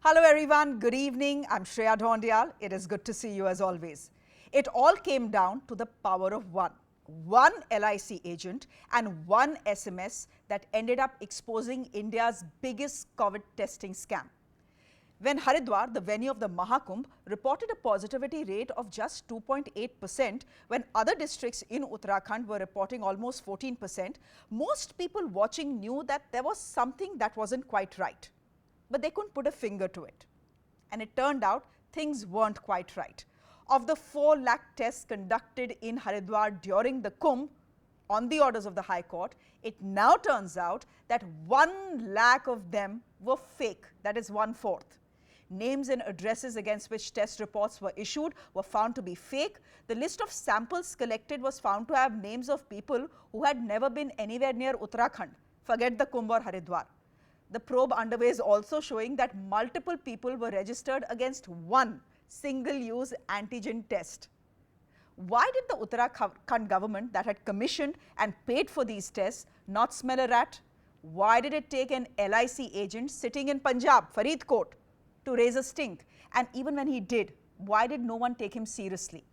Hello everyone, good evening. I'm Shreya Dhondial. It is good to see you as always. It all came down to the power of one. One LIC agent and one SMS that ended up exposing India's biggest COVID testing scam. When Haridwar, the venue of the Mahakumbh, reported a positivity rate of just 2.8%, when other districts in Uttarakhand were reporting almost 14%, most people watching knew that there was something that wasn't quite right. But they couldn't put a finger to it. And it turned out things weren't quite right. Of the 4 lakh tests conducted in Haridwar during the Kumbh, on the orders of the High Court, it now turns out that 1 lakh of them were fake, that is 1/4. Names and addresses against which test reports were issued were found to be fake. The list of samples collected was found to have names of people who had never been anywhere near Uttarakhand. Forget the Kumbh or Haridwar. The probe underway is also showing that multiple people were registered against one single-use antigen test. Why did the Uttarakhand government that had commissioned and paid for these tests not smell a rat? Why did it take an LIC agent sitting in Punjab, Faridkot, to raise a stink? And even when he did, why did no one take him seriously?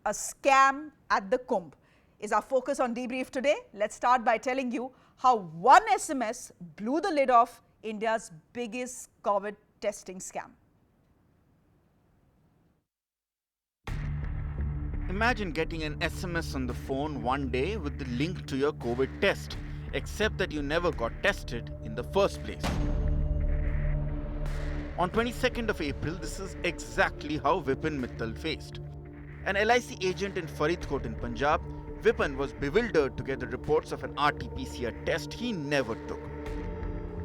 A scam at the Kumbh is our focus on Debrief today. Let's start by telling you how one SMS blew the lid off India's biggest COVID testing scam. Imagine getting an SMS on the phone one day with the link to your COVID test, except that you never got tested in the first place. On 22nd of April, this is exactly how Vipin Mittal faced. An LIC agent in Faridkot in Punjab, Vipin was bewildered to get the reports of an RT-PCR test he never took.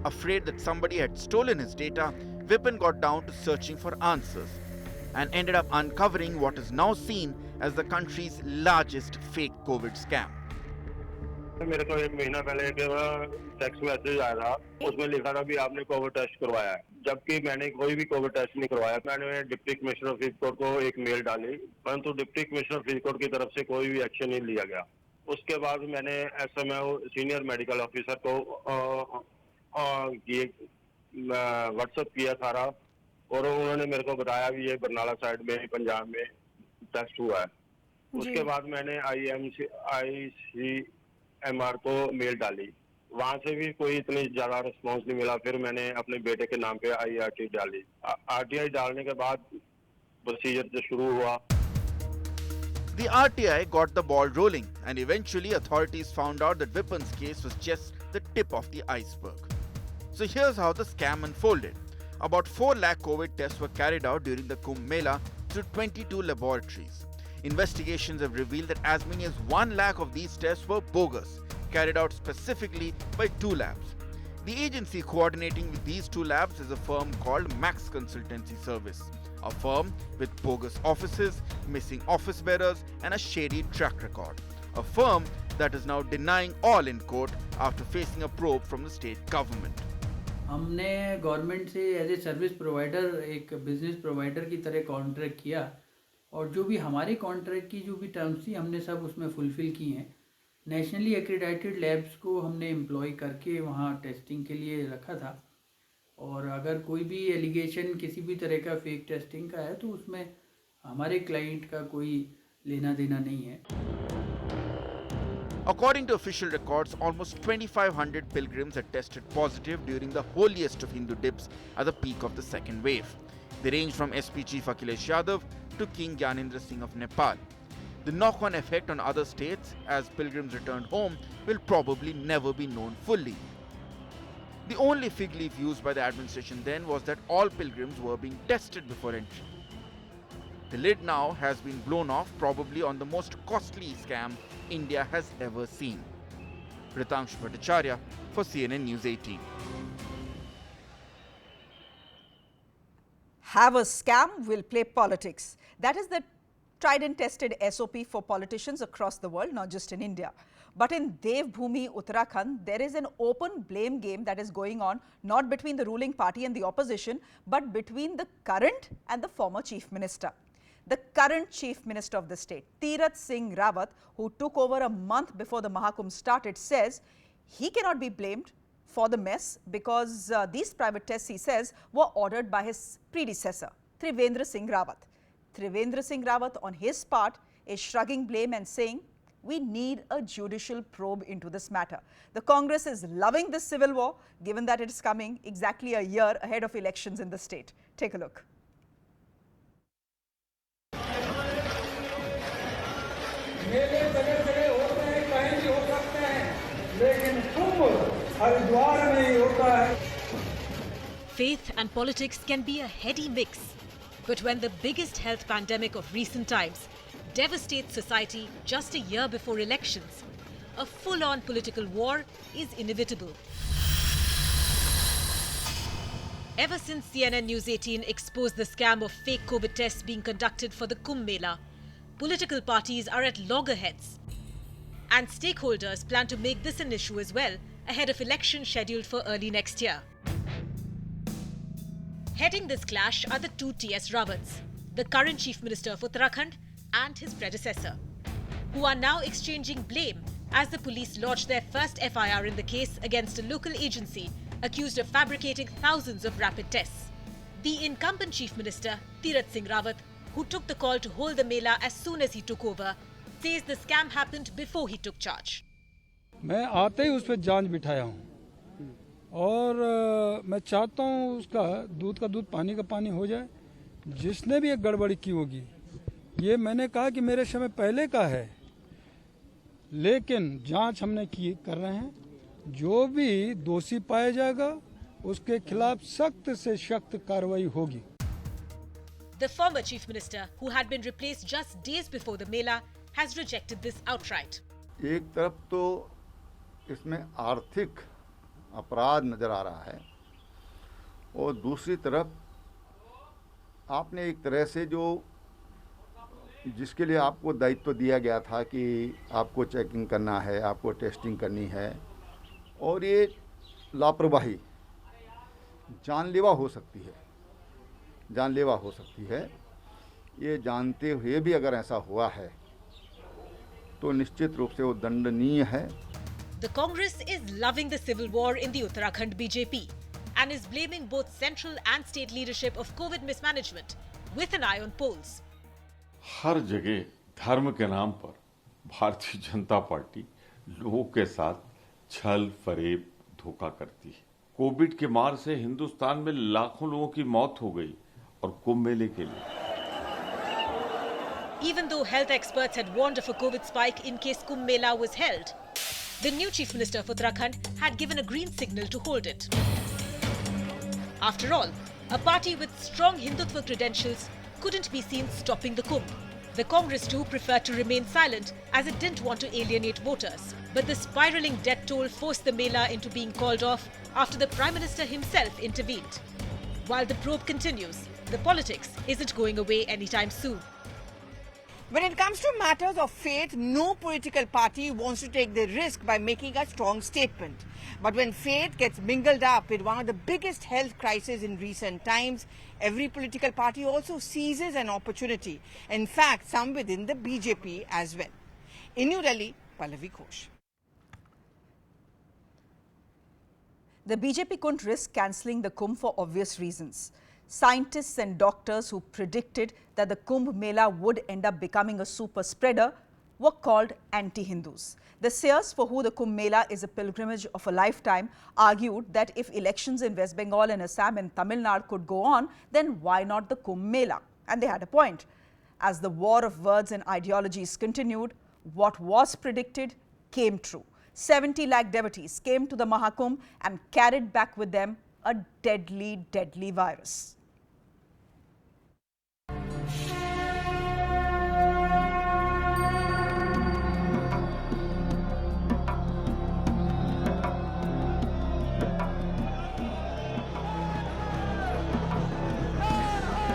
Afraid that somebody had stolen his data, Vipin got down to searching for answers and ended up uncovering what is now seen as the country's largest fake COVID scam. मेरे को एक महीना पहले एक text message आया था, उसमें लिखा था कि आपने कोविड टेस्ट करवाया है, जबकि मैंने कोई भी कोविड टेस्ट नहीं करवाया। मैंने डिप्टी कमिश्नर ऑफ फरीदकोट को एक मेल डाली, परंतु डिप्टी कमिश्नर फरीदकोट की तरफ से कोई भी एक्शन नहीं लिया गया। उसके बाद मैंने एसएमओ सीनियर मेडिकल ऑफिसर को व्हाट्सएप किया सारा, और उन्होंने मेरे को बताया कि ये बरनाला साइड में पंजाब में टेस्ट हुआ है। उसके बाद मैंने ICMR को मेल डाली, वहां से भी कोई इतनी ज्यादा रिस्पांस नहीं मिला। फिर मैंने अपने बेटे के नाम पे IRT डाली। RTI डालने के बाद प्रोसीजर जो शुरू हुआ। The RTI got the ball rolling, and eventually authorities found out that Vipin's case was just the tip of the iceberg. So here's how the scam unfolded. About 4 lakh COVID tests were carried out during the Kumbh Mela through 22 laboratories. Investigations have revealed that as many as 1 lakh of these tests were bogus, carried out specifically by 2 labs. The agency coordinating with these 2 labs is a firm called Max Consultancy Service, a firm with bogus offices, missing office bearers, and a shady track record. A firm that is now denying all in court after facing a probe from the state government. हमने government से as a service provider एक business provider की तरह contract किया, और जो भी हमारे कॉन्ट्रैक्ट की जो भी टर्म्स थी हमने सब उसमें फुलफ़िल की हैं। नेशनली एक्रेडिटेड लैब्स को हमने एम्प्लॉय करके वहाँ टेस्टिंग के लिए रखा था, और अगर कोई भी एलिगेशन किसी भी तरह का फेक टेस्टिंग का है तो उसमें हमारे क्लाइंट का कोई लेना देना नहीं है। According to official records, almost 2,500 pilgrims had tested positive during the holiest of Hindu dips at the peak of the second wave. They range from SP Chief Akhilesh Yadav to King Gyanendra Singh of Nepal. The knock-on effect on other states as pilgrims returned home will probably never be known fully. The only fig leaf used by the administration then was that all pilgrims were being tested before entry. The lid now has been blown off, probably on the most costly scam India has ever seen. Ritangshu Bhattacharya for CNN News 18. Have a scam, will play politics. That is the tried and tested SOP for politicians across the world, not just in India. But in Devbhoomi, Uttarakhand, there is an open blame game that is going on, not between the ruling party and the opposition, but between the current and the former chief minister. The current chief minister of the state, Tirath Singh Rawat, who took over a month before the Mahakumbh started, says he cannot be blamed for the mess because these private tests, he says, were ordered by his predecessor, Trivendra Singh Rawat. Trivendra Singh Rawat, on his part, is shrugging blame and saying, we need a judicial probe into this matter. The Congress is loving this civil war, given that it is coming exactly a year ahead of elections in the state. Take a look. मेले जगह होते हैं, कहीं भी हो सकते हैं, लेकिन कुंभ हरिद्वार में ही होता है. Faith and politics can be a heady mix. But when the biggest health pandemic of recent times devastates society just a year before elections, a full-on political war is inevitable. Ever since CNN News18 exposed the scam of fake Covid tests being conducted for the Kumbh Mela, political parties are at loggerheads. And stakeholders plan to make this an issue as well ahead of elections scheduled for early next year. Heading this clash are the two T.S. Rawats, the current Chief Minister of Uttarakhand and his predecessor, who are now exchanging blame as the police lodged their first FIR in the case against a local agency accused of fabricating thousands of rapid tests. The incumbent Chief Minister, Tirath Singh Rawat, who took the call to hold the Mela as soon as he took over, says the scam happened before he took charge. मैं आते ही उस पर जांच बिठाया हूँ और मैं चाहता हूँ उसका दूध का दूध पानी का पानी हो जाए. जिसने भी एक गड़बड़ी की होगी, ये मैंने कहा कि मेरे समय पहले का है, लेकिन जांच हमने की कर रहे हैं. जो भी दोषी पाया जाएगा उसके खिलाफ सख्त से सख्त कार्रवाई होगी. The former Chief Minister, who had been replaced just days before the Mela, has rejected this outright. एक तरफ तो इसमें आर्थिक अपराध नजर आ रहा है और दूसरी तरफ आपने एक तरह से जो जिसके लिए आपको दायित्व दिया गया था कि आपको चेकिंग करना है, आपको टेस्टिंग करनी है, और ये लापरवाही जानलेवा हो सकती है, जानलेवा हो सकती है. ये जानते हुए भी अगर ऐसा हुआ है तो निश्चित रूप से वो दंडनीय है. The Congress is loving the civil war in the Uttarakhand BJP and is blaming both central and state leadership of COVID mismanagement with an eye on polls. हर जगह धर्म के नाम पर भारतीय जनता पार्टी लोगों के साथ छल फरेब धोखा करती है. कोविड के मार से हिंदुस्तान में लाखों लोगों की मौत हो गई और कुंभ मेले के लिए. Even though health experts had warned of a COVID spike in case Kumbh Mela was held, the new Chief Minister of Uttarakhand had given a green signal to hold it. After all, a party with strong Hindutva credentials couldn't be seen stopping the Kumbh. The Congress too preferred to remain silent as it didn't want to alienate voters. But the spiralling death toll forced the Mela into being called off after the Prime Minister himself intervened. While the probe continues, the politics isn't going away anytime soon. When it comes to matters of faith, no political party wants to take the risk by making a strong statement. But when faith gets mingled up with one of the biggest health crises in recent times, every political party also seizes an opportunity. In fact, some within the BJP as well. In New Delhi, Pallavi Ghosh. The BJP couldn't risk cancelling the Kumbh for obvious reasons. Scientists and doctors who predicted that the Kumbh Mela would end up becoming a super spreader were called anti-Hindus. The seers, for who the Kumbh Mela is a pilgrimage of a lifetime, argued that if elections in West Bengal and Assam and Tamil Nadu could go on, then why not the Kumbh Mela? And they had a point. As the war of words and ideologies continued, what was predicted came true. 70 lakh devotees came to the Mahakumbh and carried back with them a deadly, deadly virus.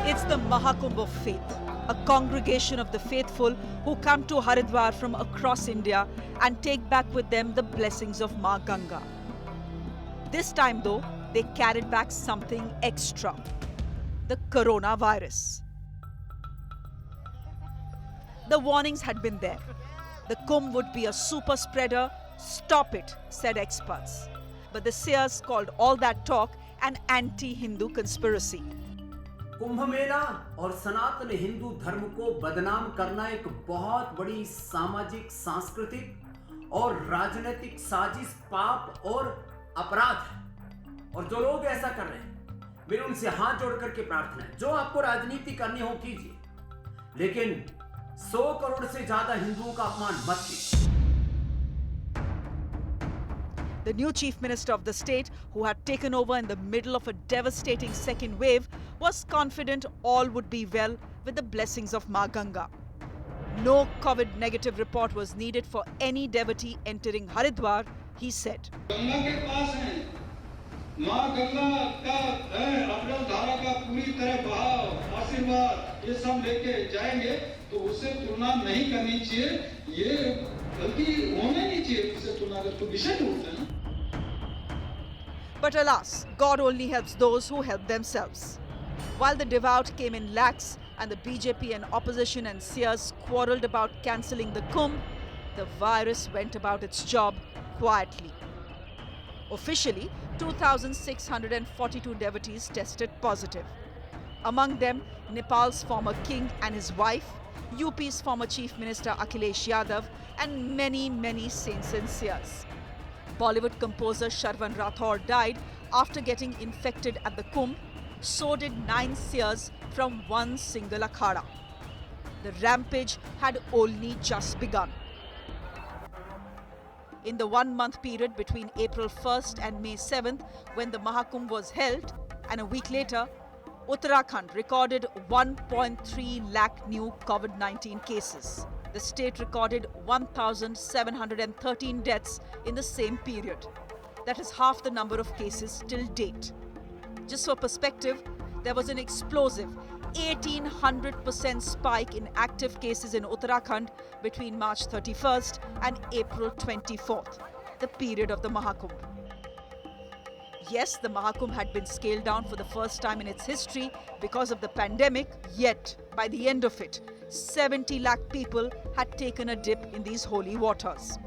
It's the Mahakumbh of Faith, a congregation of the faithful who come to Haridwar from across India and take back with them the blessings of Ma Ganga. This time though, they carried back something extra, the coronavirus. The warnings had been there. The Kumbh would be a super spreader. Stop it, said experts. but the seers called all that talk an anti-Hindu conspiracy. Kumbh Mela और सनातन हिंदू धर्म को बदनाम करना एक बहुत बड़ी सामाजिक, सांस्कृतिक और राजनीतिक साजिश, पाप और अपराध है। और जो लोग ऐसा कर रहे हैं, मेरी उनसे हाथ जोड़ करके प्रार्थना है, जो आपको राजनीति करनी हो कीजिए, लेकिन 100 करोड़ से ज्यादा हिंदुओं का अपमान मत कीजिए। The new chief minister of the state, who had taken over in the middle of a devastating second wave, was confident all would be well with the blessings of Ma Ganga. No COVID negative report was needed for any devotee entering Haridwar, he said. Ganga के पास है, माँ गंगा का अमृत धारा का पूरी तरह बहाव, आशीर्वाद ये सब लेके जाएंगे, तो उससे तुलना नहीं करनी चाहिए, ये बल्कि होना नहीं चाहिए उससे तुलना अगर तो विषय ढूंढते हैं। But alas, God only helps those who help themselves. While the devout came in lakhs and the BJP and opposition and seers quarrelled about cancelling the Kumbh, the virus went about its job quietly. Officially, 2,642 devotees tested positive. Among them, Nepal's former king and his wife, UP's former Chief Minister Akhilesh Yadav, and many saints and seers. Bollywood composer Sharvan Rathore died after getting infected at the Kumbh. So did 9 seers from one single akhada. The rampage had only just begun. In the 1-month period between April 1st and May 7th, when the Mahakumbh was held, and a week later, Uttarakhand recorded 1.3 lakh new Covid-19 cases. The state recorded 1,713 deaths in the same period. That is half the number of cases till date. Just for perspective, there was an explosive 1,800% spike in active cases in Uttarakhand between March 31st and April 24th, the period of the Mahakumbh. Yes, the Mahakumbh had been scaled down for the first time in its history because of the pandemic, yet by the end of it, 70 lakh people had taken a dip in these holy waters.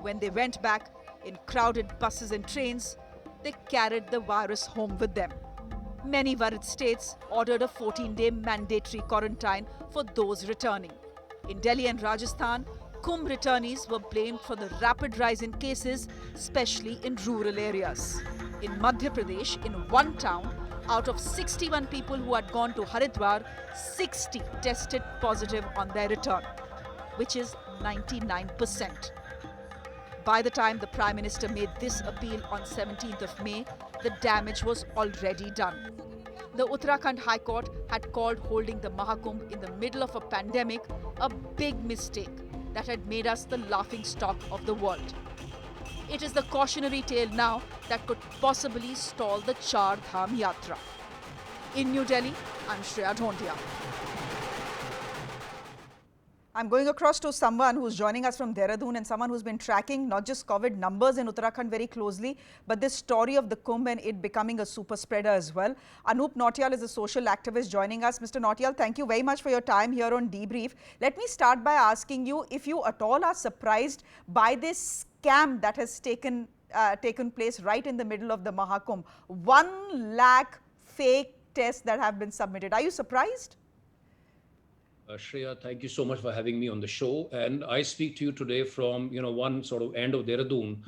When they went back in crowded buses and trains, they carried the virus home with them. Many worried states ordered a 14-day mandatory quarantine for those returning. In Delhi and Rajasthan, Kumbh returnees were blamed for the rapid rise in cases, especially in rural areas. In Madhya Pradesh, in one town, out of 61 people who had gone to Haridwar, 60 tested positive on their return, which is 99%. By the time the Prime Minister made this appeal on 17th of May, the damage was already done. The Uttarakhand High Court had called holding the Mahakumbh in the middle of a pandemic a big mistake that had made us the laughingstock of the world. It is the cautionary tale now that could possibly stall the Char Dham Yatra. In New Delhi, I'm Shreya Dhondia. I'm going across to someone who's joining us from Dehradun and someone who's been tracking not just COVID numbers in Uttarakhand very closely, but this story of the Kumbh and it becoming a super spreader as well. Anup Nautiyal is a social activist joining us. Mr. Nautiyal, thank you very much for your time here on Debrief. Let me start by asking you if you at all are surprised by this scam that has taken place right in the middle of the Mahakumbh. 1 lakh fake tests that have been submitted. Are you surprised? Shreya, thank you so much for having me on the show. And I speak to you today from, one sort of end of Dehradun.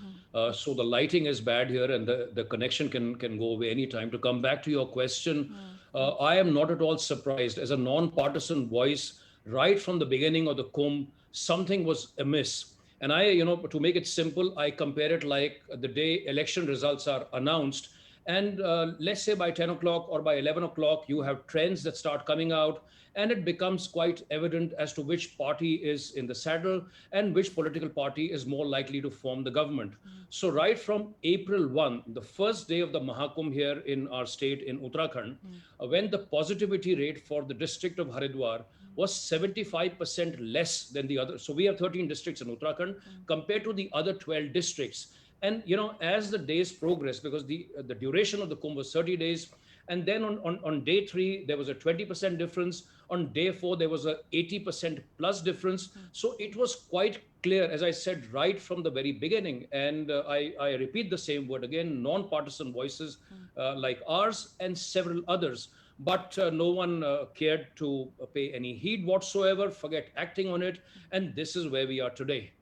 So the lighting is bad here and the connection can go away anytime. To come back to your question, I am not at all surprised. As a non-partisan voice, right from the beginning of the Kumbh, something was amiss. And I, to make it simple, I compare it like the day election results are announced. And let's say by 10 o'clock or by 11 o'clock, you have trends that start coming out. And it becomes quite evident as to which party is in the saddle and which political party is more likely to form the government. So right from April 1, the first day of the Mahakumbh here in our state in Uttarakhand, when the positivity rate for the district of Haridwar was 75% less than the other. So we have 13 districts in Uttarakhand compared to the other 12 districts. And, as the days progress, because the duration of the Kumbh was 30 days, and then on day 3, there was a 20% difference. On day 4, there was a 80% plus difference. So it was quite clear, as I said, right from the very beginning. And I repeat the same word again, non-partisan voices like ours and several others. But no one cared to pay any heed whatsoever, forget acting on it. And this is where we are today.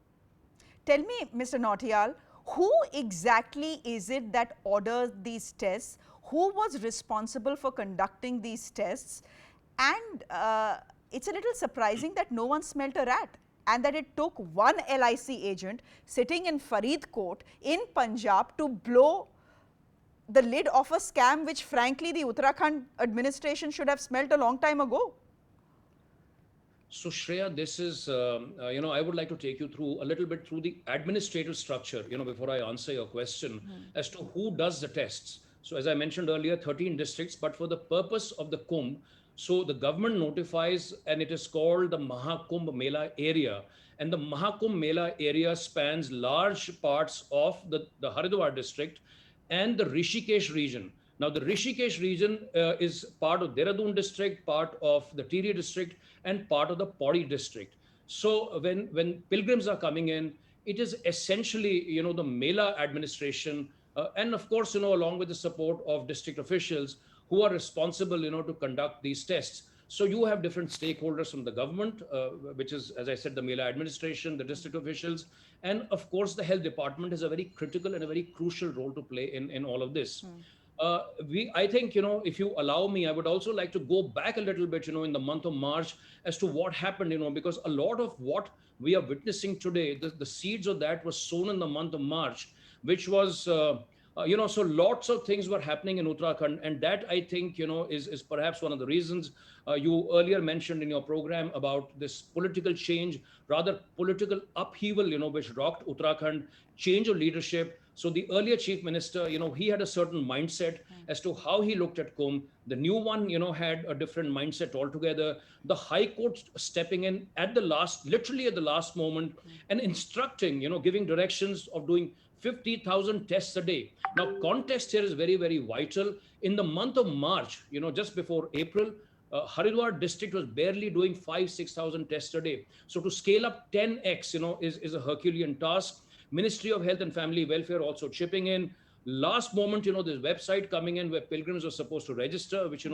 Tell me, Mr. Nautiyal, who exactly is it that ordered these tests? Who was responsible for conducting these tests? And it's a little surprising that no one smelt a rat, and that it took one LIC agent sitting in Faridkot in Punjab to blow the lid off a scam which frankly the Uttarakhand administration should have smelt a long time ago. So Shreya, this is, I would like to take you through a little bit through the administrative structure, before I answer your question as to who does the tests. So as I mentioned earlier, 13 districts, but for the purpose of the Kumbh, so the government notifies, and it is called the Kumbh Mela area. And the Kumbh Mela area spans large parts of the Haridwar district and the Rishikesh region. Now, the Rishikesh region is part of Dehradun district, part of the Tiri district, and part of the Pauri district. So when pilgrims are coming in, it is essentially, the Mela administration, and of course, along with the support of district officials who are responsible, to conduct these tests. So you have different stakeholders from the government, which is, as I said, the Mela administration, the district officials, and of course, the health department has a very critical and a very crucial role to play in all of this. I think, if you allow me, I would also like to go back a little bit, in the month of March as to what happened, because a lot of what we are witnessing today, the seeds of that was sown in the month of March, which was, so lots of things were happening in Uttarakhand. And that, I think, is perhaps one of the reasons you earlier mentioned in your program about this political change, rather political upheaval, which rocked Uttarakhand, change of leadership. So the earlier chief minister, he had a certain mindset as to how he looked at Kumbh. The new one, had a different mindset altogether. The High Court stepping in at the last, literally at the last moment, and instructing, giving directions of doing 50,000 tests a day. Now, context here is very, very vital. In the month of March, just before April, Haridwar district was barely doing 5,000-6,000 tests a day. So to scale up 10x, is a Herculean task. Ministry of Health and Family Welfare also chipping in. Last moment, this website coming in where pilgrims were supposed to register, which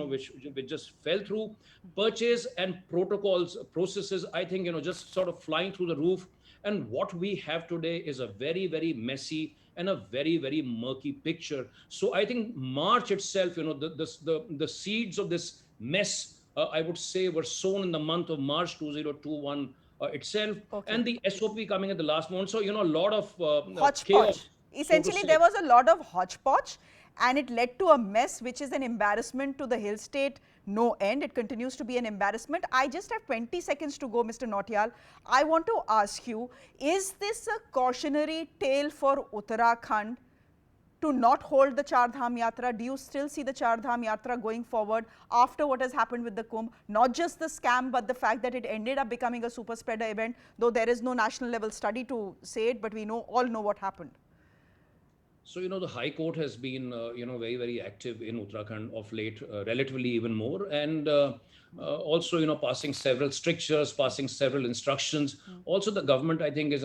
just fell through. Purchase and protocols, processes, I think, just sort of flying through the roof. And what we have today is a very, very messy and a very, very murky picture. So I think March itself, the seeds of this mess, I would say, were sown in the month of March 2021 itself, and the SOP coming at the last moment. So, a lot of chaos. Essentially, there was a lot of hodgepodge, and it led to a mess, which is an embarrassment to the hill state, no end. It continues to be an embarrassment. I just have 20 seconds to go, Mr. Nautiyal. I want to ask you, is this a cautionary tale for Uttarakhand to not hold the Char Dham Yatra? Do you still see the Char Dham Yatra going forward after what has happened with the Kumbh? Not just the scam, but the fact that it ended up becoming a super spreader event, though there is no national level study to say it, but we all know what happened. So, the High Court has been, very, very active in Uttarakhand of late, relatively even more. And also, passing several strictures, passing several instructions. Also, the government, I think, is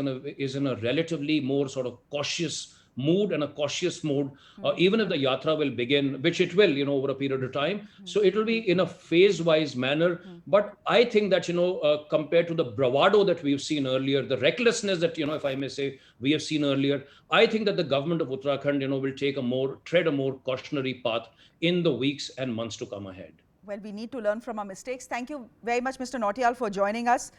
in a relatively more sort of cautious mood and a cautious mode, even if the yatra will begin, which it will, over a period of time. So it will be in a phase-wise manner. But I think that, compared to the bravado that we've seen earlier, the recklessness that, if I may say, we have seen earlier, I think that the government of Uttarakhand, will tread a more cautionary path in the weeks and months to come ahead. Well, we need to learn from our mistakes. Thank you very much, Mr. Nautiyal, for joining us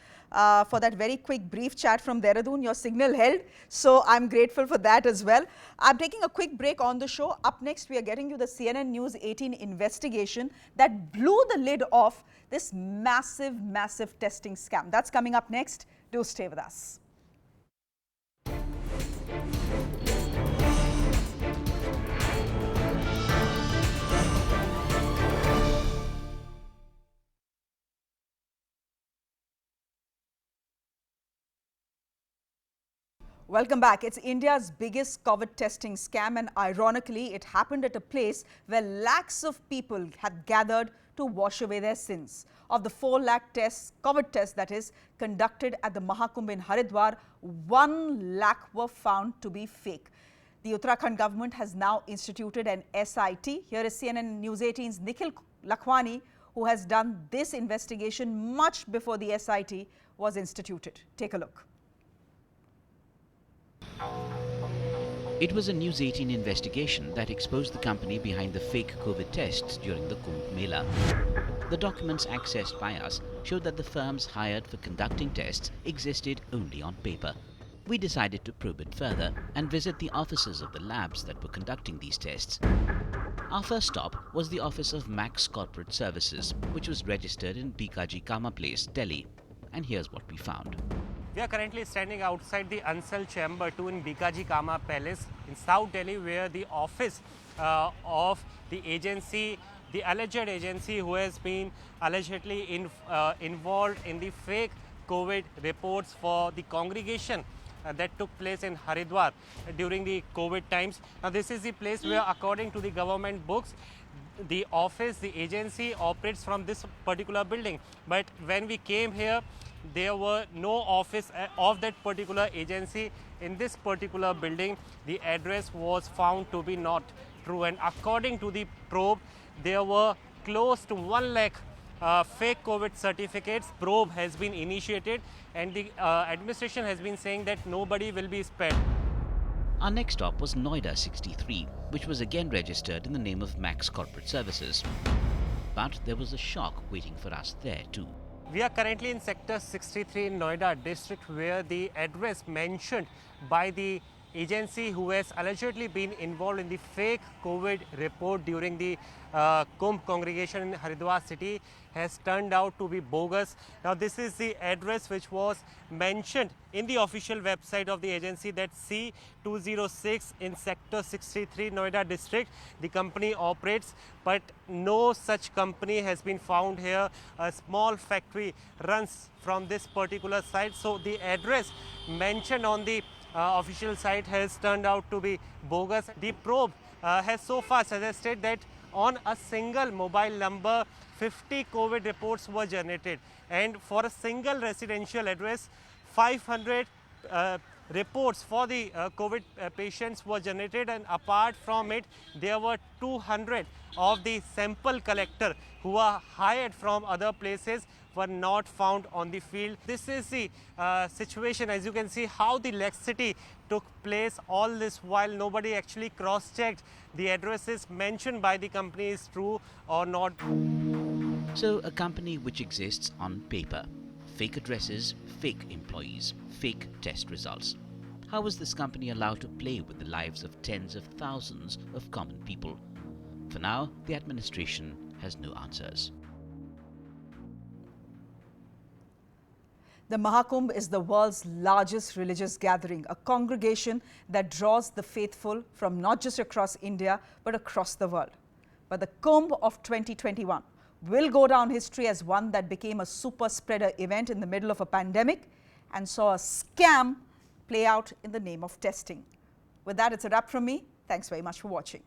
for that very quick, brief chat from Dehradun. Your signal held, so I'm grateful for that as well. I'm taking a quick break on the show. Up next, we are getting you the CNN News 18 investigation that blew the lid off this massive, massive testing scam. That's coming up next. Do stay with us. Welcome back. It's India's biggest COVID testing scam, and ironically, it happened at a place where lakhs of people had gathered to wash away their sins. Of the 4 lakh tests, COVID tests that is, conducted at the Mahakumbh in Haridwar, 1 lakh were found to be fake. The Uttarakhand government has now instituted an SIT. Here is CNN News 18's Nikhil Lakhwani, who has done this investigation much before the SIT was instituted. Take a look. It was a News 18 investigation that exposed the company behind the fake COVID tests during the Kumbh Mela. The documents accessed by us showed that the firms hired for conducting tests existed only on paper. We decided to probe it further and visit the offices of the labs that were conducting these tests. Our first stop was the office of Max Corporate Services, which was registered in Bikaji Kama Place, Delhi. And here's what we found. We are currently standing outside the Counsel Chamber 2 in Bikaji Kama Palace in South Delhi, where the office of the agency, the alleged agency who has been allegedly involved in the fake COVID reports for the congregation that took place in Haridwar during the COVID times. Now, this is the place where, according to the government books, the office, the agency operates from this particular building. But when we came here, there were no office of that particular agency in this particular building. The address was found to be not true, and according to the probe, there were close to 1 lakh fake COVID certificates. Probe has been initiated, and the administration has been saying that nobody will be spared. Our next stop was Noida 63, which was again registered in the name of Max Corporate Services. But there was a shock waiting for us there too. We are currently in Sector 63 in Noida district, where the address mentioned by the agency who has allegedly been involved in the fake COVID report during the Kumbh congregation in Haridwar city has turned out to be bogus. Now, this is the address which was mentioned in the official website of the agency, that C206 in Sector 63 Noida district. The company operates, but no such company has been found here. A small factory runs from this particular site. So the address mentioned on the official site has turned out to be bogus. The probe has so far suggested that on a single mobile number, 50 COVID reports were generated, and for a single residential address, 500 reports for the COVID patients were generated, and apart from it, there were 200 of the sample collector who are hired from other places were not found on the field. This is the situation. As you can see, how the laxity took place. All this while nobody actually cross-checked the addresses mentioned by the company is true or not. So a company which exists on paper. Fake addresses, fake employees, fake test results. How was this company allowed to play with the lives of tens of thousands of common people? For now, the administration has no answers. The Mahakumbh is the world's largest religious gathering, a congregation that draws the faithful from not just across India, but across the world. But the Kumbh of 2021 will go down history as one that became a super spreader event in the middle of a pandemic and saw a scam play out in the name of testing. With that, it's a wrap from me. Thanks very much for watching.